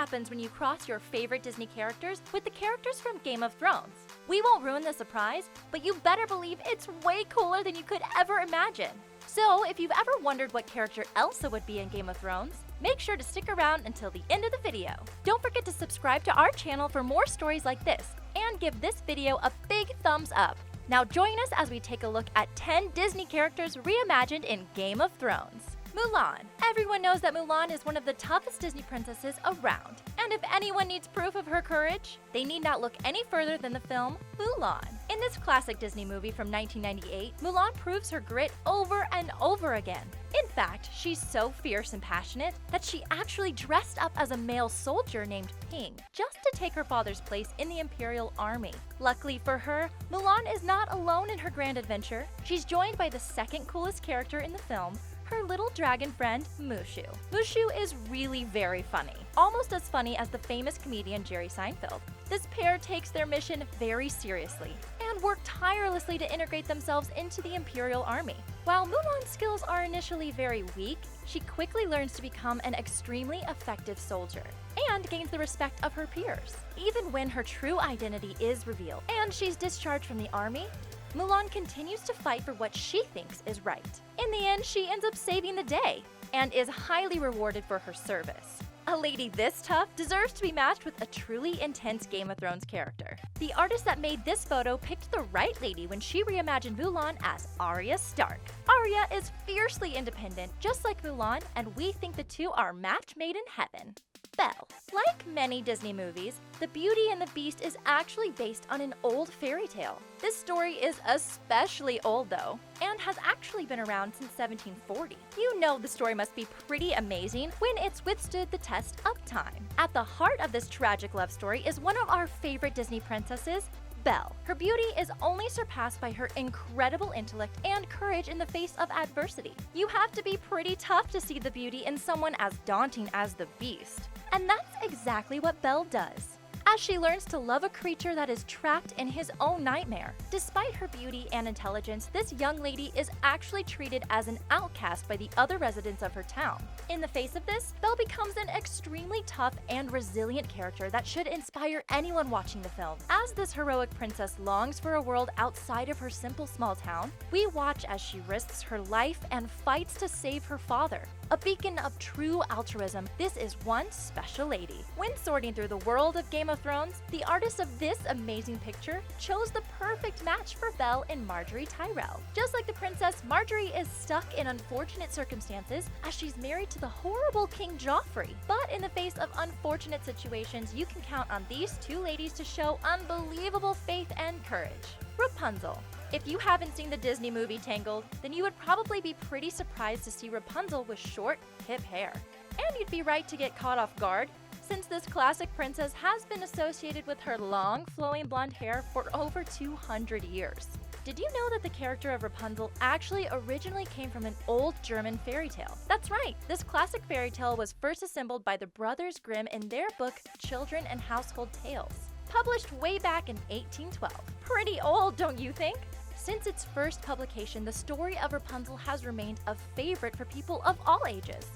happens when you cross your favorite Disney characters with the characters from Game of Thrones. We won't ruin the surprise, but you better believe it's way cooler than you could ever imagine. So, if you've ever wondered what character Elsa would be in Game of Thrones, make sure to stick around until the end of the video. Don't forget to subscribe to our channel for more stories like this, and give this video a big thumbs up. Now join us as we take a look at 10 Disney characters reimagined in Game of Thrones. Mulan. Everyone knows that Mulan is one of the toughest Disney princesses around. And if anyone needs proof of her courage, they need not look any further than the film Mulan. In this classic Disney movie from 1998, Mulan proves her grit over and over again. In fact, she's so fierce and passionate that she actually dressed up as a male soldier named Ping just to take her father's place in the Imperial Army. Luckily for her, Mulan is not alone in her grand adventure. She's joined by the second coolest character in the film, her little dragon friend, Mushu. Mushu is really very funny, almost as funny as the famous comedian Jerry Seinfeld. This pair takes their mission very seriously and work tirelessly to integrate themselves into the Imperial Army. While Mulan's skills are initially very weak, she quickly learns to become an extremely effective soldier and gains the respect of her peers. Even when her true identity is revealed and she's discharged from the army, Mulan continues to fight for what she thinks is right. In the end, she ends up saving the day and is highly rewarded for her service. A lady this tough deserves to be matched with a truly intense Game of Thrones character. The artist that made this photo picked the right lady when she reimagined Mulan as Arya Stark. Arya is fiercely independent, just like Mulan, and we think the two are match made in heaven. Belle. Like many Disney movies, The Beauty and the Beast is actually based on an old fairy tale. This story is especially old though, and has actually been around since 1740. You know the story must be pretty amazing when it's withstood the test of time. At the heart of this tragic love story is one of our favorite Disney princesses, Belle. Her beauty is only surpassed by her incredible intellect and courage in the face of adversity. You have to be pretty tough to see the beauty in someone as daunting as the Beast. And that's exactly what Belle does, as she learns to love a creature that is trapped in his own nightmare. Despite her beauty and intelligence, this young lady is actually treated as an outcast by the other residents of her town. In the face of this, Belle becomes an extremely tough and resilient character that should inspire anyone watching the film. As this heroic princess longs for a world outside of her simple small town, we watch as she risks her life and fights to save her father. A beacon of true altruism, this is one special lady. When sorting through the world of Game of Thrones, the artist of this amazing picture chose the perfect match for Belle and Marjorie Tyrell. Just like the princess, Marjorie is stuck in unfortunate circumstances as she's married to the horrible King Joffrey. But in the face of unfortunate situations, you can count on these two ladies to show unbelievable faith and courage. Rapunzel. If you haven't seen the Disney movie Tangled, then you would probably be pretty surprised to see Rapunzel with short, hip hair. And you'd be right to get caught off guard, since this classic princess has been associated with her long, flowing blonde hair for over 200 years. Did you know that the character of Rapunzel actually originally came from an old German fairy tale? That's right, this classic fairy tale was first assembled by the Brothers Grimm in their book Children and Household Tales, published way back in 1812. Pretty old, don't you think? Since its first publication, the story of Rapunzel has remained a favorite for people of all ages.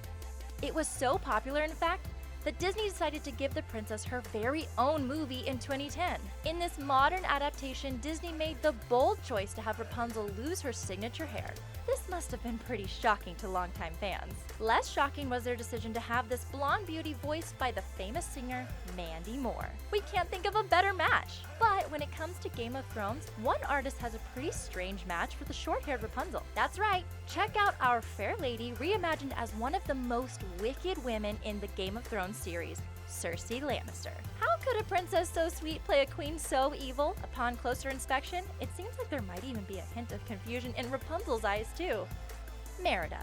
It was so popular, in fact, that Disney decided to give the princess her very own movie in 2010. In this modern adaptation, Disney made the bold choice to have Rapunzel lose her signature hair. This must have been pretty shocking to longtime fans. Less shocking was their decision to have this blonde beauty voiced by the famous singer Mandy Moore. We can't think of a better match. But when it comes to Game of Thrones, one artist has a pretty strange match for the short-haired Rapunzel. That's right, check out our fair lady reimagined as one of the most wicked women in the Game of Thrones series, Cersei Lannister. How could a princess so sweet play a queen so evil? Upon closer inspection, it seems like there might even be a hint of confusion in Rapunzel's eyes too. Merida.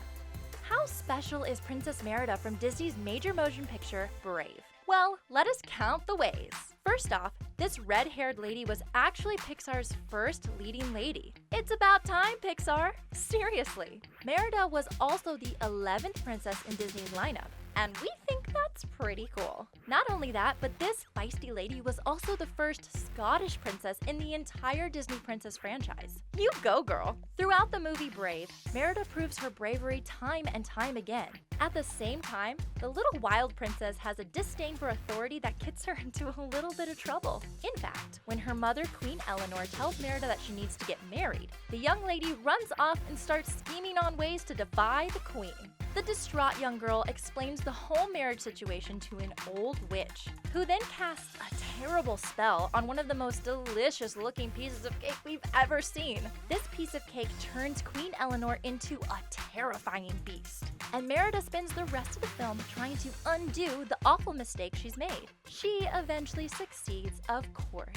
How special is Princess Merida from Disney's major motion picture, Brave? Well, let us count the ways. First off, this red-haired lady was actually Pixar's first leading lady. It's about time, Pixar! Seriously. Merida was also the 11th princess in Disney's lineup, and we think That's pretty cool. Not only that, but this feisty lady was also the first Scottish princess in the entire Disney princess franchise. You go, girl! Throughout the movie Brave, Merida proves her bravery time and time again. At the same time, the little wild princess has a disdain for authority that gets her into a little bit of trouble. In fact, when her mother, Queen Eleanor, tells Merida that she needs to get married, the young lady runs off and starts scheming on ways to defy the queen. The distraught young girl explains the whole marriage situation to an old witch, who then casts a terrible spell on one of the most delicious-looking pieces of cake we've ever seen. This piece of cake turns Queen Eleanor into a terrifying beast, and Merida spends the rest of the film trying to undo the awful mistake she's made. She eventually succeeds, of course.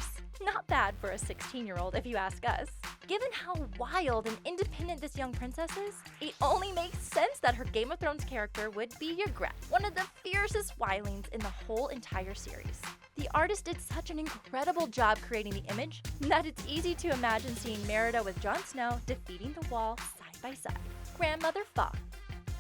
Not bad for a 16-year-old if you ask us. Given how wild and independent this young princess is, it only makes sense that her Game of Thrones character would be Ygritte, one of the fiercest wildlings in the whole entire series. The artist did such an incredible job creating the image that it's easy to imagine seeing Merida with Jon Snow defeating the wall side by side. Grandmother Fa.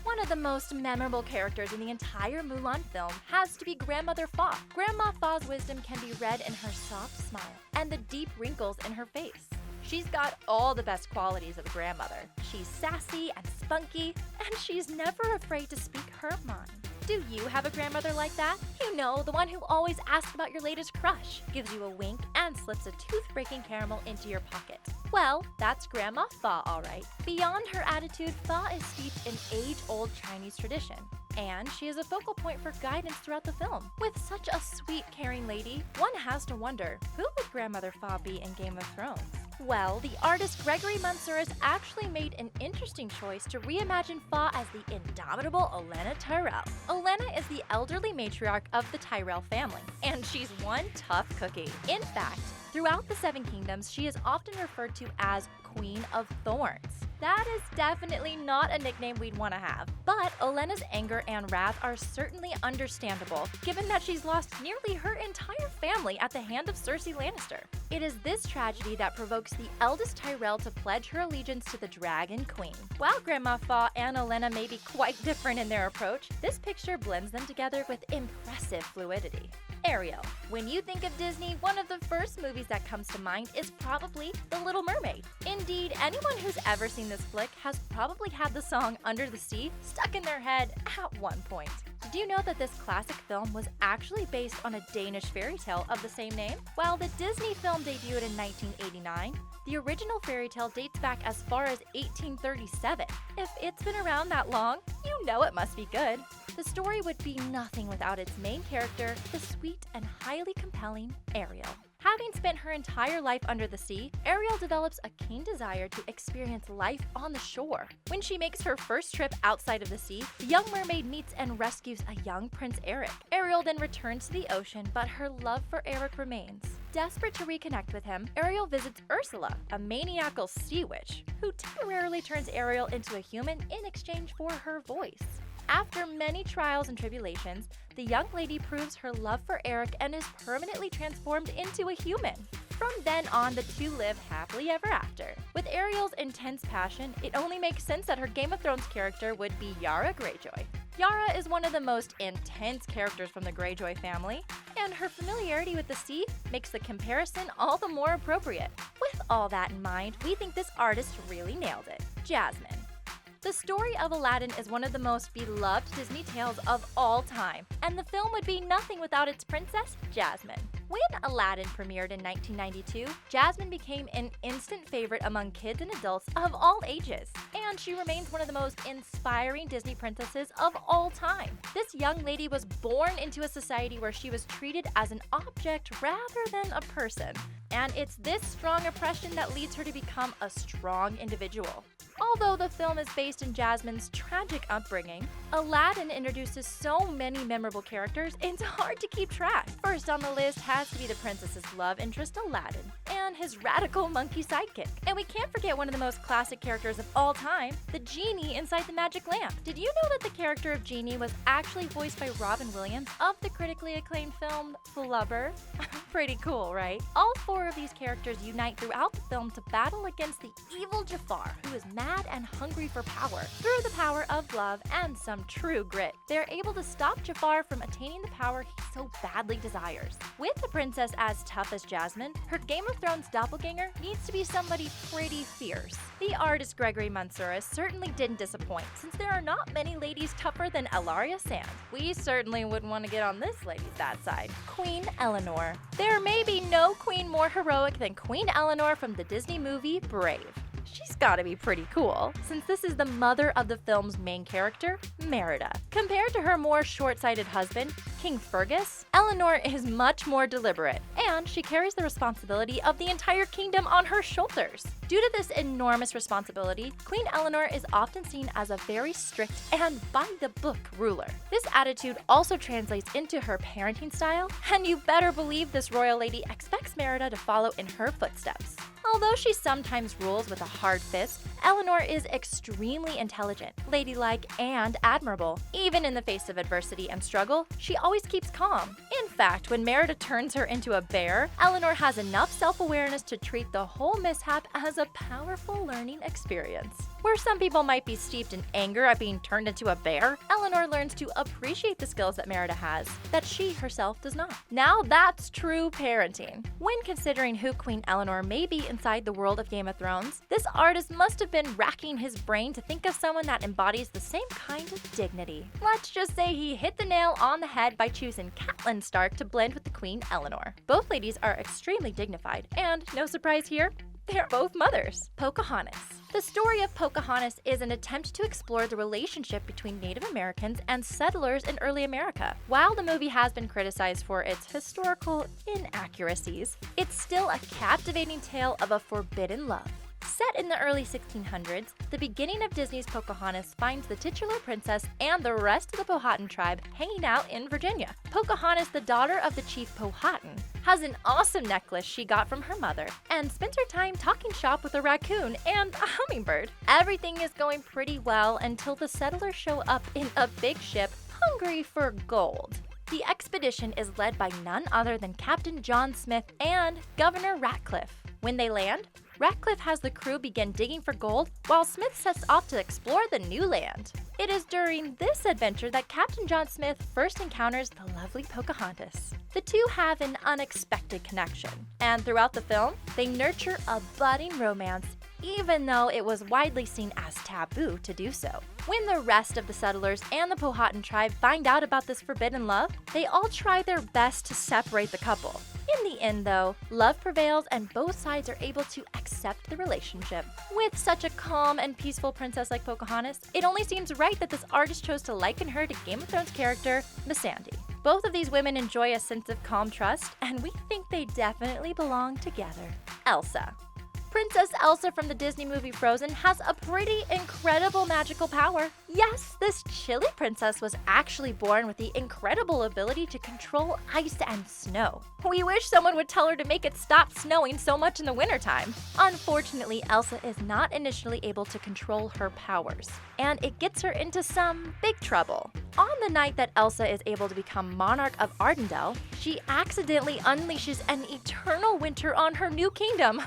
One of the most memorable characters in the entire Mulan film has to be Grandmother Fa. Grandma Fa's wisdom can be read in her soft smile and the deep wrinkles in her face. She's got all the best qualities of a grandmother. She's sassy and spunky, and she's never afraid to speak her mind. Do you have a grandmother like that? You know, the one who always asks about your latest crush, gives you a wink, and slips a tooth-breaking caramel into your pocket. Well, that's Grandma Fa, all right. Beyond her attitude, Fa is steeped in age-old Chinese tradition, and she is a focal point for guidance throughout the film. With such a sweet, caring lady, one has to wonder, who would Grandmother Fa be in Game of Thrones? Well, the artist Gregory Mountsuris actually made an interesting choice to reimagine Fa as the indomitable Olenna Tyrell. Olenna is the elderly matriarch of the Tyrell family, and she's one tough cookie. In fact, throughout the Seven Kingdoms, she is often referred to as Queen of Thorns. That is definitely not a nickname we'd want to have. But Olenna's anger and wrath are certainly understandable, given that she's lost nearly her entire family at the hand of Cersei Lannister. It is this tragedy that provokes the eldest Tyrell to pledge her allegiance to the Dragon Queen. While Grandma Fa and Olenna may be quite different in their approach, this picture blends them together with impressive fluidity. Ariel. When you think of Disney, one of the first movies that comes to mind is probably The Little Mermaid. Indeed, anyone who's ever seen this flick has probably had the song Under the Sea stuck in their head at one point. Did you know that this classic film was actually based on a Danish fairy tale of the same name? While the Disney film debuted in 1989, the original fairy tale dates back as far as 1837. If it's been around that long, you know it must be good. The story would be nothing without its main character, the sweet and highly compelling Ariel. Having spent her entire life under the sea, Ariel develops a keen desire to experience life on the shore. When she makes her first trip outside of the sea, the young mermaid meets and rescues a young Prince Eric. Ariel then returns to the ocean, but her love for Eric remains. Desperate to reconnect with him, Ariel visits Ursula, a maniacal sea witch, who temporarily turns Ariel into a human in exchange for her voice. After many trials and tribulations, the young lady proves her love for Eric and is permanently transformed into a human. From then on, the two live happily ever after. With Ariel's intense passion, it only makes sense that her Game of Thrones character would be Yara Greyjoy. Yara is one of the most intense characters from the Greyjoy family, and her familiarity with the sea makes the comparison all the more appropriate. With all that in mind, we think this artist really nailed it. Jasmine. The story of Aladdin is one of the most beloved Disney tales of all time, and the film would be nothing without its princess, Jasmine. When Aladdin premiered in 1992, Jasmine became an instant favorite among kids and adults of all ages, and she remains one of the most inspiring Disney princesses of all time. This young lady was born into a society where she was treated as an object rather than a person, and it's this strong oppression that leads her to become a strong individual. Although the film is based in Jasmine's tragic upbringing, Aladdin introduces so many memorable characters, it's hard to keep track. First on the list has to be the princess's love interest, Aladdin, and his radical monkey sidekick. And we can't forget one of the most classic characters of all time, the genie inside the magic lamp. Did you know that the character of Genie was actually voiced by Robin Williams of the critically acclaimed film Flubber? Pretty cool, right? All four of these characters unite throughout the film to battle against the evil Jafar, who is mad mad and hungry for power. Through the power of love and some true grit, they're able to stop Jafar from attaining the power he so badly desires. With a princess as tough as Jasmine, her Game of Thrones doppelganger needs to be somebody pretty fierce. The artist Gregory Mansuras certainly didn't disappoint, since there are not many ladies tougher than Elaria Sand. We certainly wouldn't want to get on this lady's bad side. Queen Eleanor. There may be no queen more heroic than Queen Eleanor from the Disney movie Brave. She's gotta be pretty cool, since this is the mother of the film's main character, Merida. Compared to her more short-sighted husband, King Fergus, Eleanor is much more deliberate, and she carries the responsibility of the entire kingdom on her shoulders. Due to this enormous responsibility, Queen Eleanor is often seen as a very strict and by-the-book ruler. This attitude also translates into her parenting style, and you better believe this royal lady expects Merida to follow in her footsteps. Although she sometimes rules with a hard fist, Eleanor is extremely intelligent, ladylike, and admirable. Even in the face of adversity and struggle, she always keeps calm. In fact, when Merida turns her into a bear, Eleanor has enough self-awareness to treat the whole mishap as a powerful learning experience. Where some people might be steeped in anger at being turned into a bear, Eleanor learns to appreciate the skills that Merida has, that she herself does not. Now that's true parenting. When considering who Queen Eleanor may be inside the world of Game of Thrones, this artist must have been racking his brain to think of someone that embodies the same kind of dignity. Let's just say he hit the nail on the head by choosing Catelyn Stark to blend with the Queen Eleanor. Both ladies are extremely dignified, and no surprise here, they're both mothers. Pocahontas. The story of Pocahontas is an attempt to explore the relationship between Native Americans and settlers in early America. While the movie has been criticized for its historical inaccuracies, it's still a captivating tale of a forbidden love. Set in the early 1600s, the beginning of Disney's Pocahontas finds the titular princess and the rest of the Powhatan tribe hanging out in Virginia. Pocahontas, the daughter of the chief Powhatan, has an awesome necklace she got from her mother and spends her time talking shop with a raccoon and a hummingbird. Everything is going pretty well until the settlers show up in a big ship hungry for gold. The expedition is led by none other than Captain John Smith and Governor Ratcliffe. When they land, Ratcliffe has the crew begin digging for gold while Smith sets off to explore the new land. It is during this adventure that Captain John Smith first encounters the lovely Pocahontas. The two have an unexpected connection, and throughout the film, they nurture a budding romance, even though it was widely seen as taboo to do so. When the rest of the settlers and the Powhatan tribe find out about this forbidden love, they all try their best to separate the couple. In the end, though, love prevails and both sides are able to accept the relationship. With such a calm and peaceful princess like Pocahontas, it only seems right that this artist chose to liken her to Game of Thrones character Missandei. Both of these women enjoy a sense of calm trust, and we think they definitely belong together. Elsa. Princess Elsa from the Disney movie Frozen has a pretty incredible magical power. Yes, this chilly princess was actually born with the incredible ability to control ice and snow. We wish someone would tell her to make it stop snowing so much in the wintertime. Unfortunately, Elsa is not initially able to control her powers, and it gets her into some big trouble. On the night that Elsa is able to become monarch of Arendelle, she accidentally unleashes an eternal winter on her new kingdom.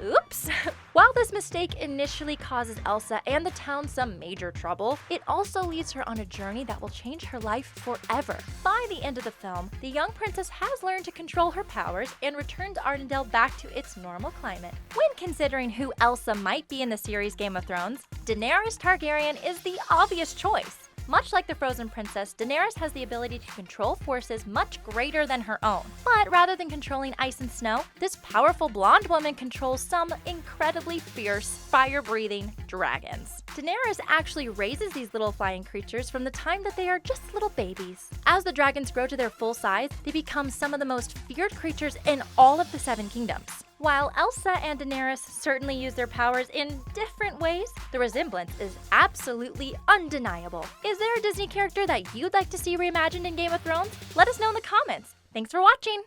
Oops! While this mistake initially causes Elsa and the town some major trouble, it also leads her on a journey that will change her life forever. By the end of the film, the young princess has learned to control her powers and returns Arendelle back to its normal climate. When considering who Elsa might be in the series Game of Thrones, Daenerys Targaryen is the obvious choice. Much like the Frozen princess, Daenerys has the ability to control forces much greater than her own. But rather than controlling ice and snow, this powerful blonde woman controls some incredibly fierce, fire-breathing dragons. Daenerys actually raises these little flying creatures from the time that they are just little babies. As the dragons grow to their full size, they become some of the most feared creatures in all of the Seven Kingdoms. While Elsa and Daenerys certainly use their powers in different ways, the resemblance is absolutely undeniable. Is there a Disney character that you'd like to see reimagined in Game of Thrones? Let us know in the comments. Thanks for watching!